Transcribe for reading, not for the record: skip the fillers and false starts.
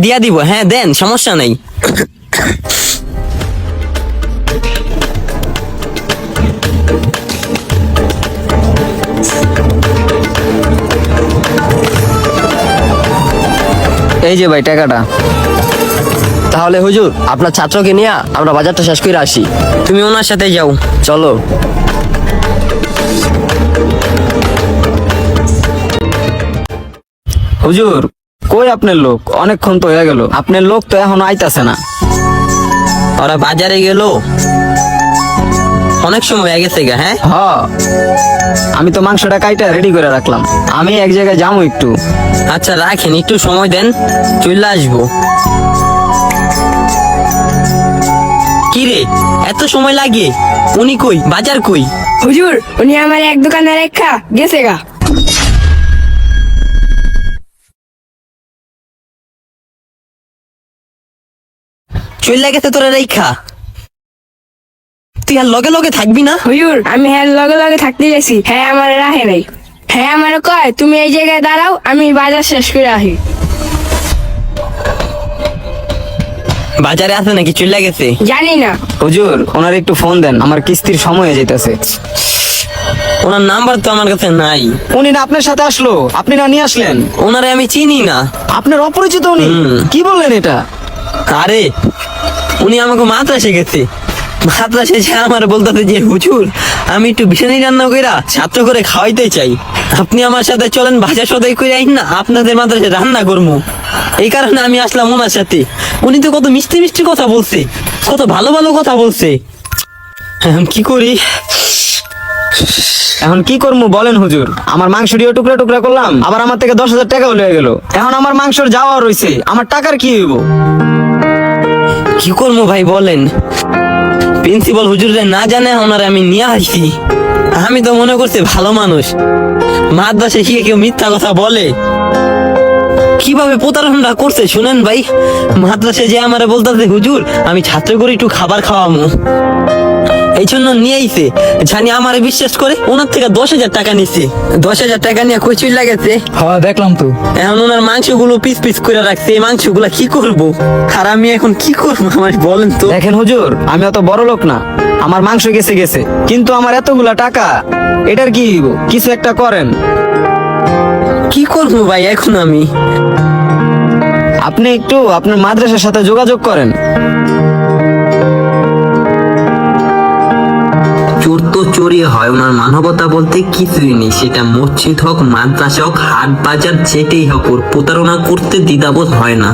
দিয়া দিব, হ্যাঁ দেন, সমস্যা নেই। এই যে ভাই টাকাটা। তাহলে হুজুর আপনার ছাত্রকে নিয়ে আমরা বাজারটা শেষ করে আসি। তুমি ওনার সাথে যাও। চলো। হুজুর কই আপনার লোক? অনেকক্ষণ তো হয়ে গেল, আপনার লোক তো এখনো আইতাছে না। ওরা বাজারে গেল, অনেক সময় হয়ে গেছে গা। হ্যাঁ হ, আমি তো মাংসটা কাইটা রেডি করে রাখলাম, আমি এক জায়গায় যাবো একটু। আচ্ছা রাখেন, একটু সময় দেন, চলে আসবো। কি রে, এত সময় লাগে? উনি কই, বাজার কই? হুজুর উনি আমার এক দোকানে রেখা গেছে গা। চলে গেছে তোরা রেখা? তুই আর লগে লগে থাকবি না? হুজুর আমি হ্যাঁ লগে লগে থাকতে গেছি, হ্যাঁ আমার রাহে নাই। হ্যাঁ আমার কয় তুমি এই জায়গায় দাঁড়াও, আমি বাজার শেষ করে আসি। বাজারে আছে নাকি চলে গেছে? জানি না। হুজুর ওনার একটু ফোন দেন, আমার কিস্তির সময় হয়ে যেতেছে। ওনার নাম্বার তো আমার কাছে নাই। উনি না আপনার সাথে আসলো, আপনি না নিয়ে আসলেন? ওনারে আমি চিনি না। আপনার অপরিচিত উনি? কি বললেন এটা? আরে উনি আমাকে মাদ্রাসে গেছে, মাদ্রাসে সে আমার বলতেছে যে হুজুর আমি একটু বিরিয়ানি রান্না কইরা ছাত্র করে খাওয়াইতে চাই, আপনি আমার সাথে চলেন, ভাজা সদাই করে আইন না, আপনাদের মাদ্রাসে রান্না করবো। এই কারণে আমি আসলাম ওনার সাথে। উনি তো কত মিষ্টি মিষ্টি কথা বলছে, কত ভালো ভালো কথা বলছে। এখন কি করি? এখন কি করবো বলেন হুজুর? আমার মাংসটিও টুকরা টুকরা করলাম, আবার আমার থেকে 10,000 টাকাও লয়ে গেল। এখন আমার মাংসর যাওয়া রয়েছে, আমার টাকার কি হইব? কি করবো ভাই বলেন? প্রিন্সিপাল হুজুরে না জানে ওনারে আমি নিয়ে আসি। আমি তো মনে করছি ভালো মানুষ, মাদ্রাসে গিয়ে কেউ মিথ্যা কথা বলে। কিভাবে প্রতারণা করছে শুনেন ভাই। মাদ্রাসে যে আমারে বলতেছে হুজুর আমি ছাত্র করে একটু খাবার খাওয়ামু, এই জন্য নিয়ে আইছে। জানি আমারে বিশ্বাস করে ওনার থেকে 10,000 টাকা নিচ্ছে। 10,000 টাকা নিয়ে কই চুল লাগেছে। হ্যাঁ দেখলাম তো। এখন ওনার মাংসগুলো পিস পিস করে রাখছে, এই মাংসগুলা কি করব? আর আমি এখন কি করবো আমার বলেন তো? দেখেন হুজুর আমি অত বড় লোক না, আমার মাংস গেছে গেছে, কিন্তু আমার এতগুলা টাকা, এটার কি হইব? কিছু একটা করেন। কি করবো ভাই এখন আমি? আপনি একটু আপনার মাদ্রাসার সাথে যোগাযোগ করেন। চোর তো চোরই হয়, ওনার মানবতা বলতে কিছুই নেই। সেটা মসজিদ হোক, মাদ্রাসা হোক, হাট বাজার, যেটাই হোক, ওর প্রতারণা করতে দ্বিধাবোধ হয় না।